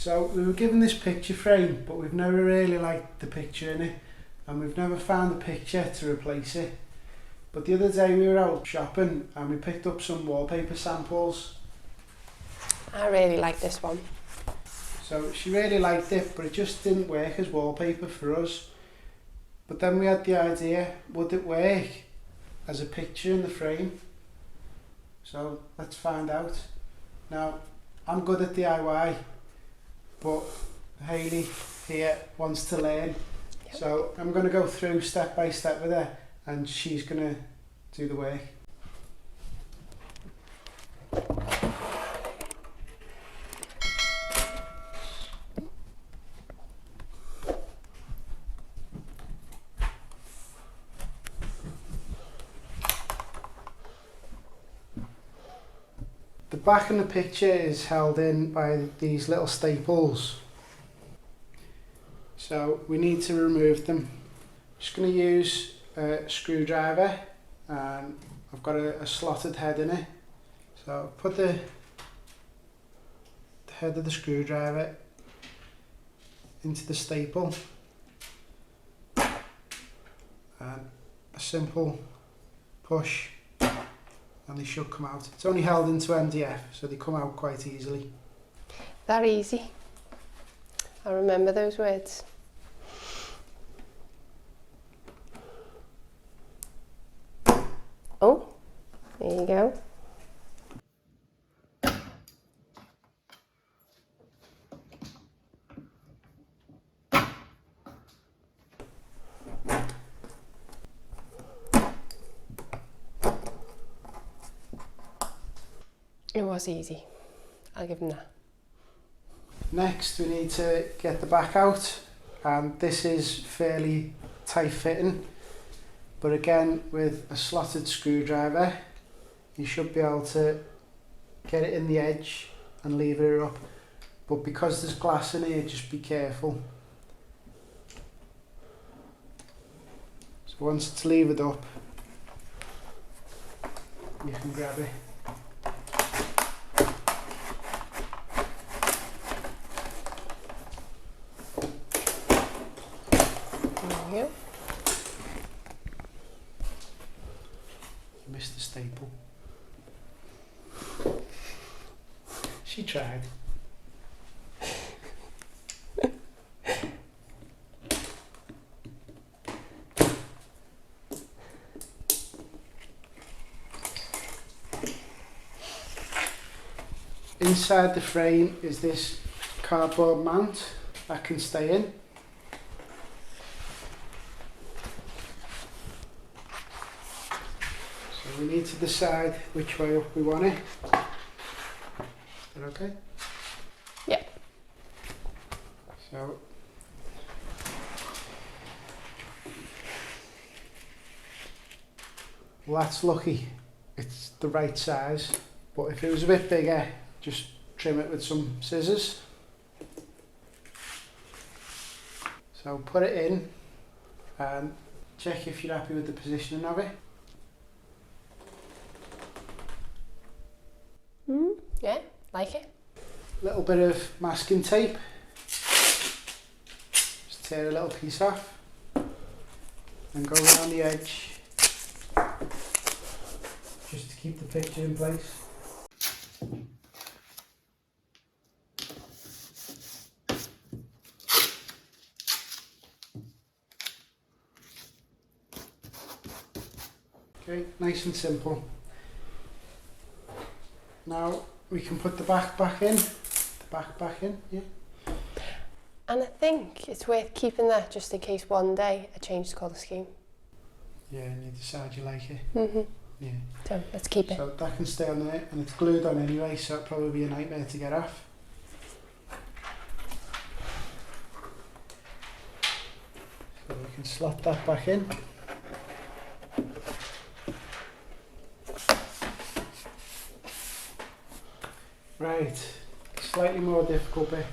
So we were given this picture frame, but we've never really liked the picture in it, and we've never found a picture to replace it. But the other day we were out shopping and we picked up some wallpaper samples. I really like this one. So she really liked it, but it just didn't work as wallpaper for us. But then we had the idea, would it work as a picture in the frame? So let's find out. Now, I'm good at DIY, but Hayley here wants to learn. Yep. So I'm going to go through step by step with her, and she's going to do the work. The back of the picture is held in by these little staples, so we need to remove them. I'm just going to use a screwdriver, and I've got a slotted head in it, so put the head of the screwdriver into the staple, and a simple push and they should come out. It's only held into MDF, so they come out quite easily. That easy. I remember those words. Oh, there you go. It was easy. I'll give them that. Next, we need to get the back out, and this is fairly tight fitting, but again, with a slotted screwdriver, you should be able to get it in the edge and lever it up. But because there's glass in here, just be careful. So once it's levered up, you can grab it. You missed the staple. She tried. Inside the frame is this cardboard mount that can stay in. We need to decide which way up we want it. Is that okay? Yeah. So well, that's lucky. It's the right size, but if it was a bit bigger, just trim it with some scissors. So put it in and check if you're happy with the positioning of it. Yeah, like it. Little bit of masking tape. Just tear a little piece off and go around the edge just to keep the picture in place. Okay, nice and simple. Now we can put the back in. Yeah. And I think it's worth keeping that just in case one day I change the colour scheme. Yeah, and you decide you like it. Yeah. So let's keep it. So that can stay on there, and it's glued on anyway, so it'll probably be a nightmare to get off. So we can slot that back in. Right, slightly more difficult bit.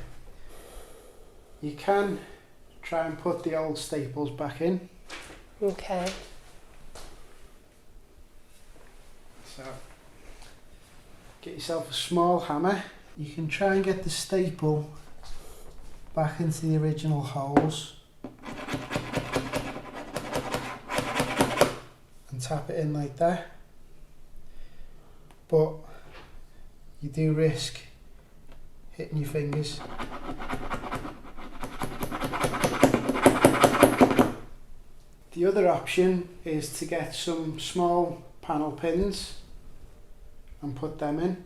You can try and put the old staples back in. Okay. So, get yourself a small hammer. You can try and get the staple back into the original holes and tap it in like that. But you do risk hitting your fingers. The other option is to get some small panel pins and put them in.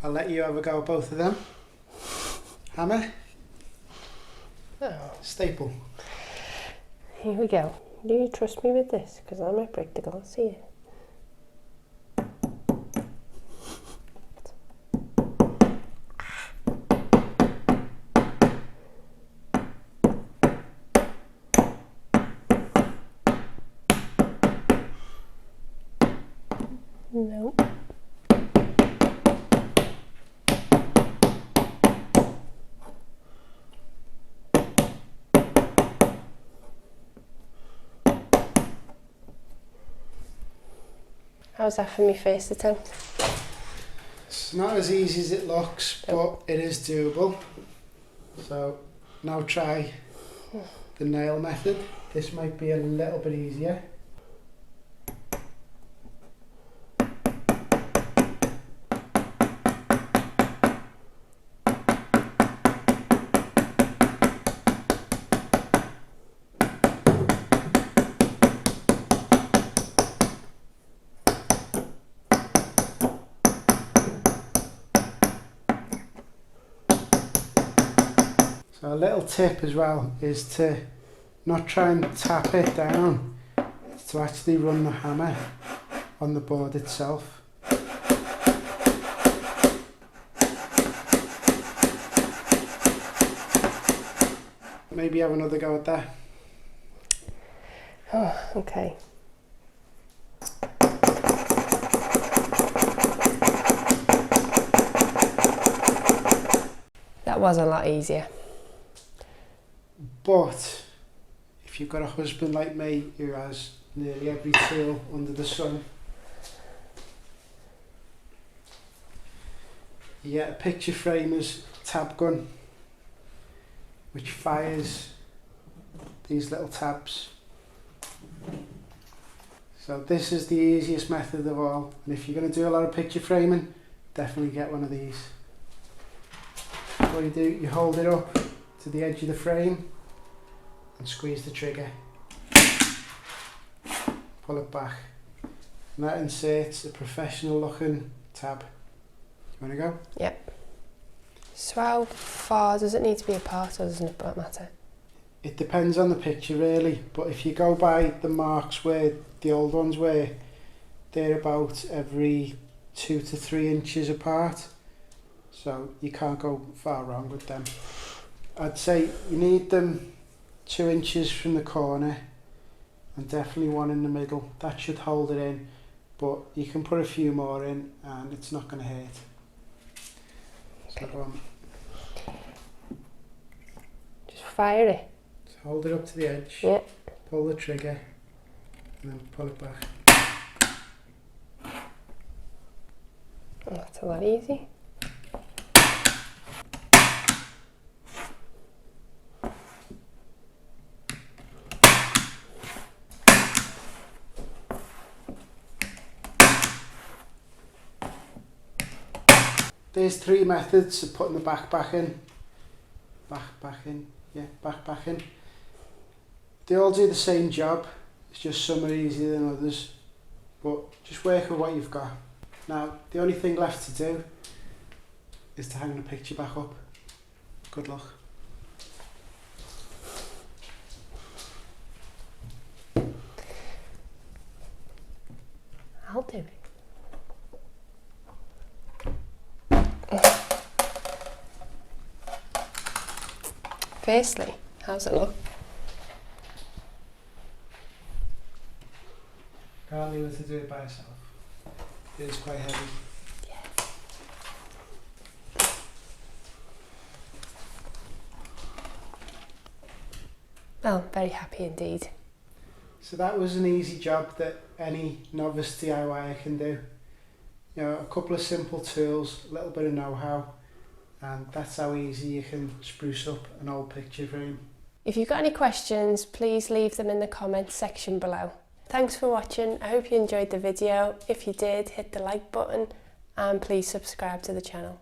I'll let you have a go at both of them. Hammer. Oh. Staple. Here we go. Do you trust me with this? Because I might break the glass here. No. How's that for me first attempt? It's not as easy as it looks, but it is doable. So now try the nail method. This might be a little bit easier. So a little tip as well is to not try and tap it down, to actually run the hammer on the board itself. Maybe have another go at that. Oh, okay. That was a lot easier. But if you've got a husband like me who has nearly every tool under the sun, you get a picture framer's tab gun which fires these little tabs. So this is the easiest method of all, and if you're going to do a lot of picture framing, definitely get one of these. What you do, you hold it up to the edge of the frame and squeeze the trigger, pull it back, and that inserts a professional looking tab. Do you want to go? Yep. So how far does it need to be apart, or doesn't it matter? It depends on the picture really, but if you go by the marks where the old ones were, they're about every 2 to 3 inches apart, so you can't go far wrong with them. I'd say you need them 2 inches from the corner and definitely 1 in the middle. That should hold it in, but you can put a few more in and it's not going to hurt. So go on. Just fire it. Just hold it up to the edge, Yeah. pull the trigger and then pull it back. Oh, that's a lot easy. There's 3 methods of putting the back in. Back in. They all do the same job, it's just some are easier than others, but just work with what you've got. Now, the only thing left to do is to hang the picture back up. Good luck. I'll do it. Firstly, how's it look? Can't leave her to do it by herself. It is quite heavy. Yeah. Oh, very happy indeed. So that was an easy job that any novice DIYer can do. You know, a couple of simple tools, a little bit of know-how, and that's how easy you can spruce up an old picture frame. If you've got any questions, please leave them in the comments section below. Thanks for watching. I hope you enjoyed the video. If you did, hit the like button and please subscribe to the channel.